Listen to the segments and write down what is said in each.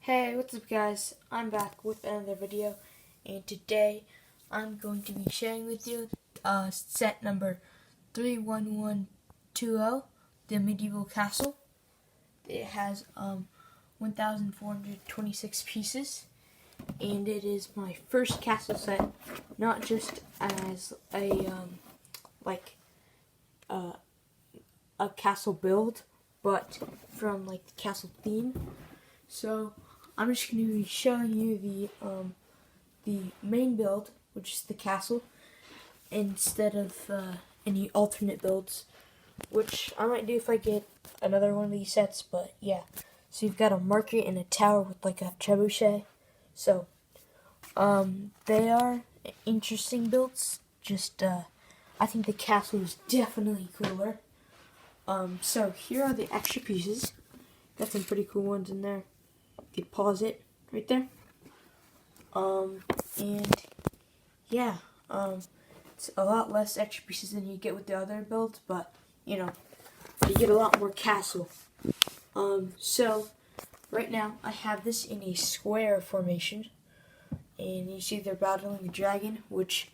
Hey, what's up guys? I'm back with another video, and today I'm going to be sharing with you set number 31120, the medieval castle. It has 1,426 pieces, and it is my first castle set, not just as a a castle build, but from like the castle theme. So I'm just going to be showing you the main build, which is the castle, instead of any alternate builds, which I might do if I get another one of these sets. But yeah, so you've got a market and a tower with like a trebuchet. So they are interesting builds. Just I think the castle is definitely cooler. So here are the extra pieces. Got some pretty cool ones in there. You could pause it right there. And yeah, it's a lot less extra pieces than you get with the other builds, but you know, you get a lot more castle. So right now I have this in a square formation, and you see they're battling a dragon, which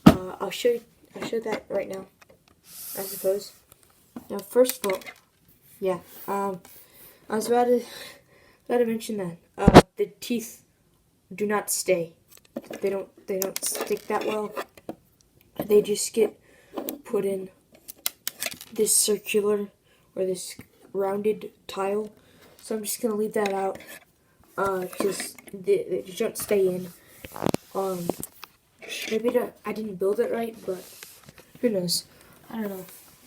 I'll show that right now, I suppose. Now, first of all, yeah, I was about to mention that the teeth do not stay. They don't stick that well. They just get put in this circular or this rounded tile. So I'm just gonna leave that out. Just they just don't stay in. Maybe I didn't build it right, but who knows? I don't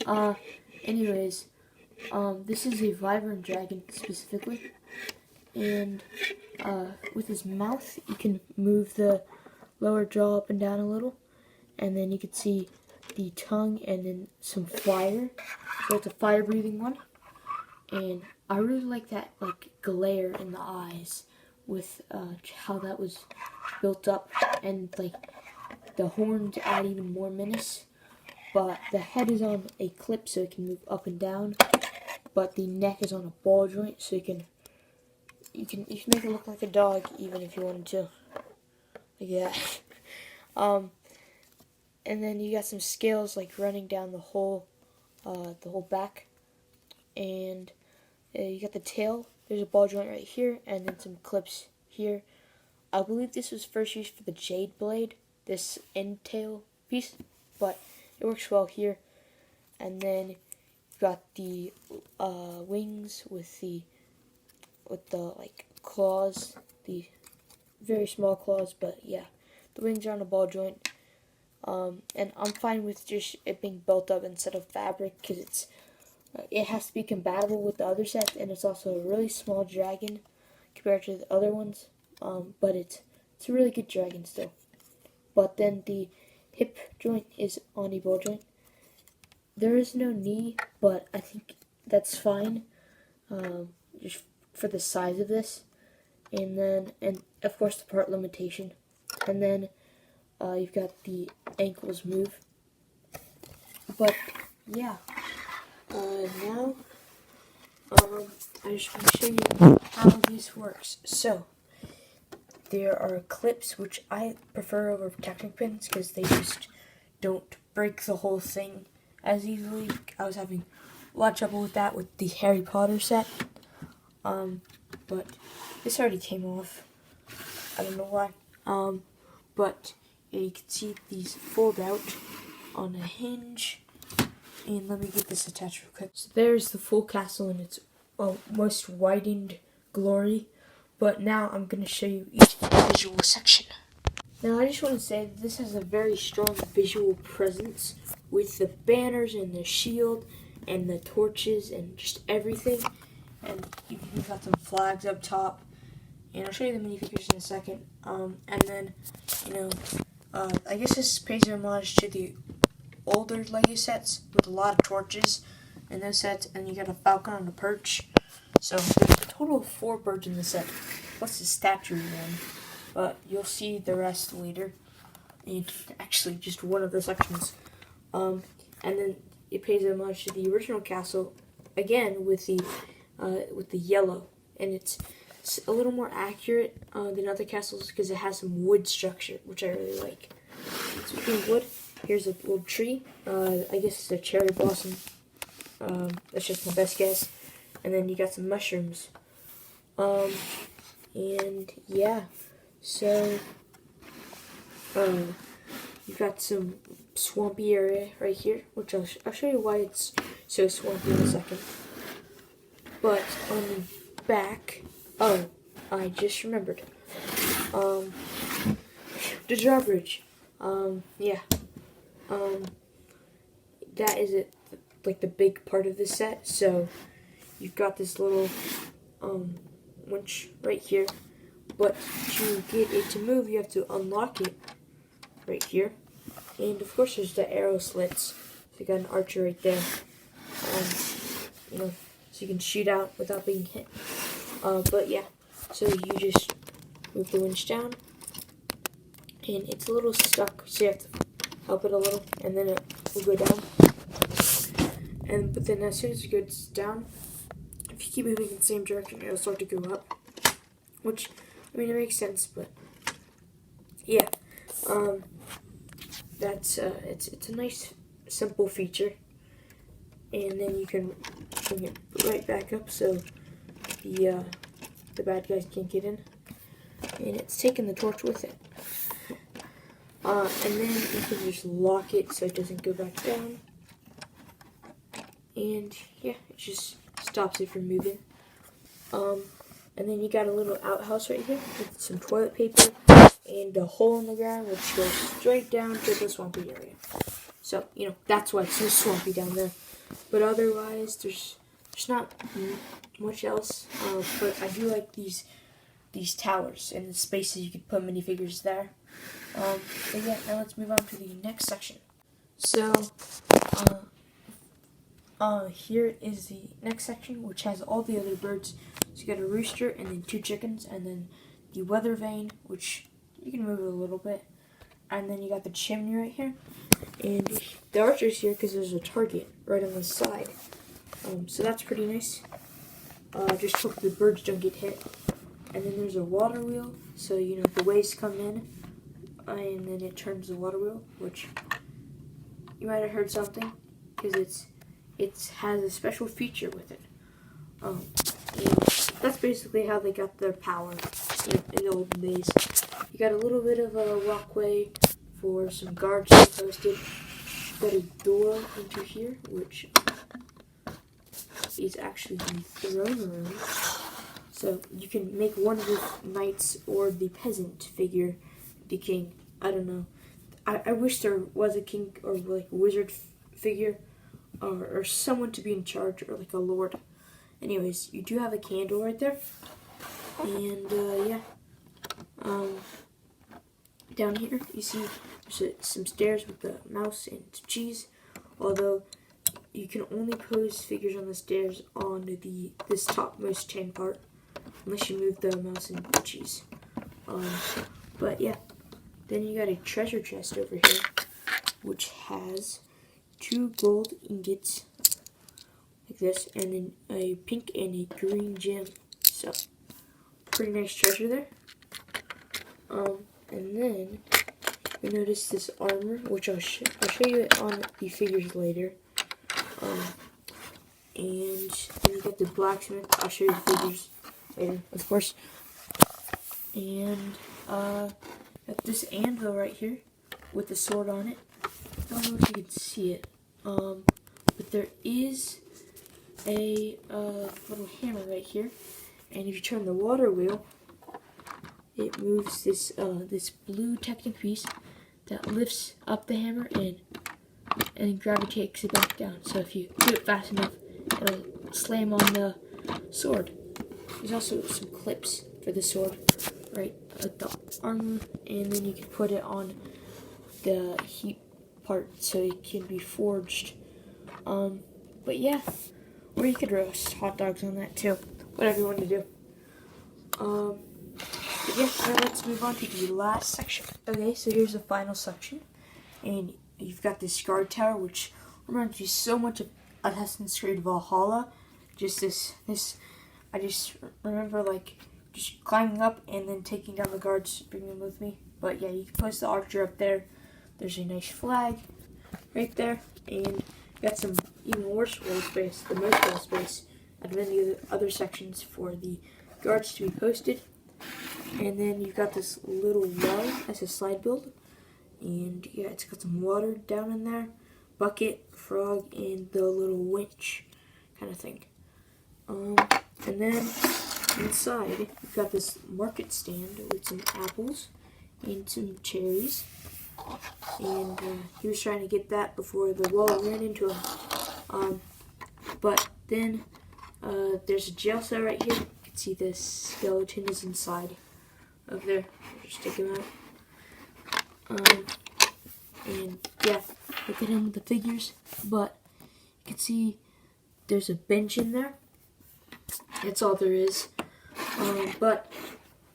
know. Anyways, this is a Wyvern dragon specifically, and with his mouth you can move the lower jaw up and down a little, and then you can see the tongue and then some fire. So it's a fire breathing one, and I really like that like glare in the eyes with how that was built up, and like the horns add even more menace. But the head is on a clip so it can move up and down, but the neck is on a ball joint so you can make it look like a dog even if you wanted to. Like that. And then you got some scales like running down the whole back, and you got the tail. There's a ball joint right here, and then some clips here. I believe this was first used for the jade blade, this end tail piece, but it works well here. And then you've got the wings with the like claws, the very small claws, but yeah, the wings are on a ball joint. And I'm fine with just it being built up instead of fabric, because it has to be compatible with the other sets, and it's also a really small dragon compared to the other ones. But it's a really good dragon still. But then the hip joint is on a ball joint. There is no knee, but I think that's fine, just for the size of this. And of course the part limitation. And then you've got the ankles move. But yeah, now I just want to show you how this works. So there are clips, which I prefer over protection pins because they just don't break the whole thing as easily. I was having a lot of trouble with that with the Harry Potter set. But this already came off. I don't know why. But yeah, you can see these fold out on a hinge. And let me get this attached real quick. So there's the full castle in its most widened glory. But now I'm going to show you each visual section. Now I just want to say that this has a very strong visual presence with the banners and the shield and the torches and just everything. And you've got some flags up top. And I'll show you the minifigures in a second. And then, I guess this pays homage to the older Lego sets with a lot of torches in those sets, and you got a falcon on a perch. So there's a total of 4 birds in the set, plus the statue one. But you'll see the rest later. And actually, just one of the sections. And then it pays homage to the original castle, again with the yellow, and it's it's a little more accurate than other castles because it has some wood structure, which I really like. Speaking of wood, here's a little tree. I guess it's a cherry blossom. That's just my best guess. And then you got some mushrooms. And yeah, so you've got some swampy area right here, which I'll show you why it's so swampy in a second. But on the back, oh, I just remembered. The drawbridge. Yeah. That is it, like the big part of the set. So you've got this little winch right here, but to get it to move, you have to unlock it right here. And of course, there's the arrow slits. So you got an archer right there. You know, so you can shoot out without being hit. But yeah, so you just move the winch down, and it's a little stuck, so you have to help it a little, and then it will go down. But then as soon as it goes down, if you keep moving in the same direction, it'll start to go up. Which, I mean, it makes sense, but yeah, that's it's a nice simple feature. And then you can bring it right back up so the bad guys can't get in. And it's taking the torch with it. And then you can just lock it so it doesn't go back down. And yeah, it just stops it from moving. And then you got a little outhouse right here with some toilet paper and a hole in the ground which goes straight down to the swampy area. So, you know, that's why it's so swampy down there. But otherwise, there's not much else. But I do like these towers and the spaces you could put minifigures there. But yeah, now let's move on to the next section. So, here is the next section, which has all the other birds. So you got a rooster, and then 2 chickens, and then the weather vane, which you can move it a little bit. And then you got the chimney right here. And the archer's here because there's a target right on the side. So that's pretty nice. Just hope the birds don't get hit. And then there's a water wheel, so you know the waves come in, and then it turns the water wheel, which you might have heard something, because it has a special feature with it. And that's basically how they got their power in the olden days. You got a little bit of a walkway for some guards to be posted. Got a door into here, which is actually the throne room. So you can make one of the knights or the peasant figure the king. I don't know. I wish there was a king or like a wizard figure or someone to be in charge or like a lord. Anyways, you do have a candle right there. And yeah. Down here you see there's some stairs with the mouse and cheese. Although you can only pose figures on the stairs on this topmost tan part. Unless you move the mouse and the cheese. But yeah. Then you got a treasure chest over here, which has 2 gold ingots, like this, and then a pink and a green gem. So, pretty nice treasure there. And then you notice this armor, which I'll show you it on the figures later. And then you got the blacksmith. I'll show you the figures later, of course. And got this anvil right here with the sword on it. I don't know if you can see it, but there is a little hammer right here, and if you turn the water wheel, it moves this this blue Technic piece that lifts up the hammer and gravity takes it back down. So if you do it fast enough, it'll slam on the sword. There's also some clips for the sword right at the armor, and then you can put it on the heat part so it can be forged. But yeah, or you could roast hot dogs on that too, whatever you want to do. But yeah, now let's move on to the last section. Okay, so here's the final section, and you've got this guard tower, which reminds you so much of Assassin's Creed Valhalla. Just this I just remember like just climbing up and then taking down the guards, bringing them with me. But yeah, you can place the archer up there. There's a nice flag right there, and you got some even worse wall space, the most wall space out of any of the other sections for the guards to be posted. And then you've got this little well as a slide build, and yeah, it's got some water down in there, bucket, frog, and the little winch kind of thing. And then inside you've got this market stand with some apples and some cherries, and he was trying to get that before the wall ran into him. But then there's a jail cell right here. You can see the skeleton is inside of there. Just take him out. And yeah, look at him with the figures. But you can see there's a bench in there. That's all there is. But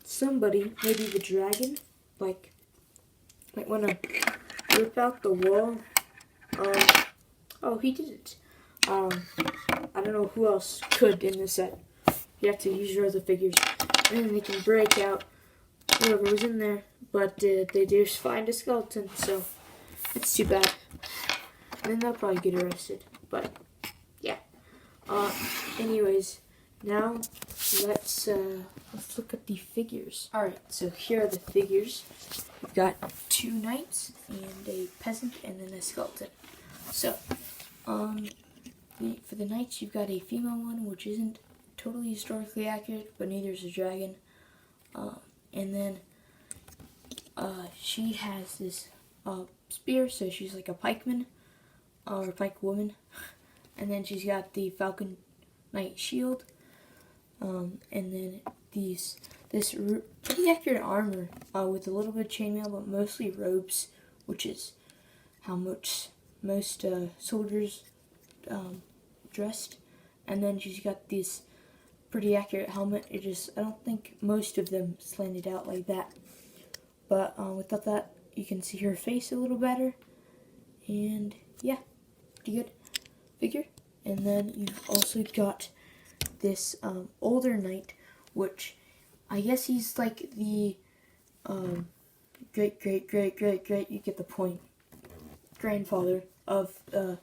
somebody, maybe the dragon, might want to rip out the wall. Oh, he did it. I don't know who else could in this set. You have to use your other figures, and then they can break out whoever was in there. But they just find a skeleton, so it's too bad. And then they'll probably get arrested. But yeah. Anyways, now let's look at the figures. All right, so here are the figures. We've got 2 knights and a peasant, and then a skeleton. So, for the knights, you've got a female one, which isn't totally historically accurate, but neither is a dragon. And then she has this spear, so she's like a pikeman, or pike woman. And then she's got the falcon knight shield, and then this pretty accurate armor with a little bit of chainmail, but mostly robes, which is how most soldiers dressed. And then she's got this pretty accurate helmet. I don't think most of them slanted out like that, but without that, you can see her face a little better. And yeah, pretty good figure. And then you've also got this older knight, which I guess he's like the great, you get the point, grandfather of the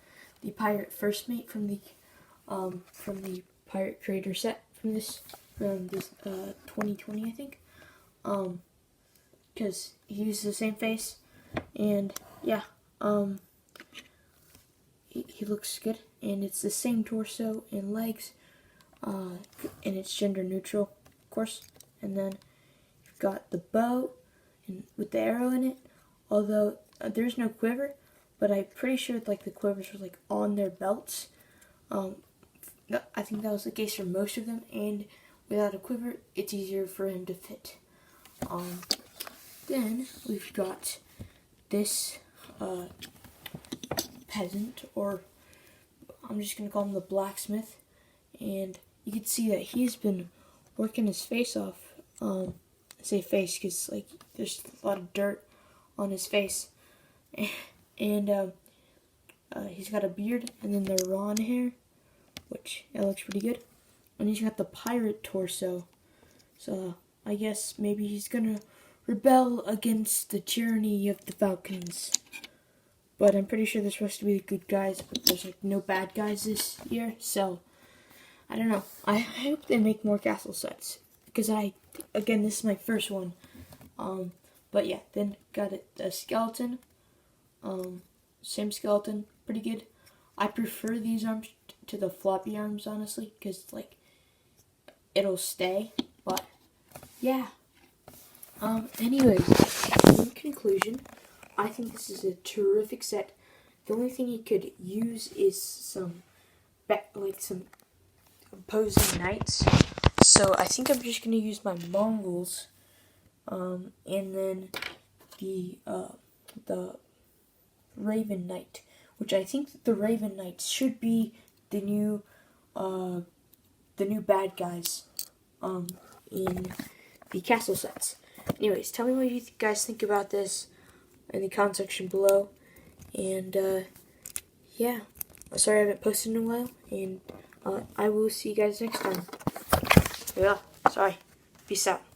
pirate first mate from the pirate creator set from this 2020, I think, because he uses the same face. And yeah, he looks good, and it's the same torso and legs, and it's gender neutral, of course. And then you've got the bow and with the arrow in it, although there's no quiver, but I'm pretty sure like the quivers were like on their belts. I think that was the case for most of them, and without a quiver, it's easier for him to fit. Then we've got this peasant, or I'm just gonna call him the blacksmith, and you can see that he's been working his face off. I say face because like there's a lot of dirt on his face, and he's got a beard, and then the Ron hair, which it looks pretty good, and he's got the pirate torso. So I guess maybe he's gonna rebel against the tyranny of the Falcons. But I'm pretty sure they're supposed to be the good guys, but there's like no bad guys this year, so I don't know. I hope they make more castle sets, because again, this is my first one. But yeah, then got a skeleton, same skeleton, pretty good. I prefer these arms to the floppy arms, honestly, because like it'll stay. But yeah. Anyways, in conclusion, I think this is a terrific set. The only thing you could use is some opposing knights. So I think I'm just gonna use my Mongols, and then the Raven Knight, which I think the Raven Knights should be the new bad guys in the castle sets. Anyways, tell me what you guys think about this in the comment section below. And yeah, sorry I haven't posted in a while, and I will see you guys next time. Yeah, sorry. Peace out.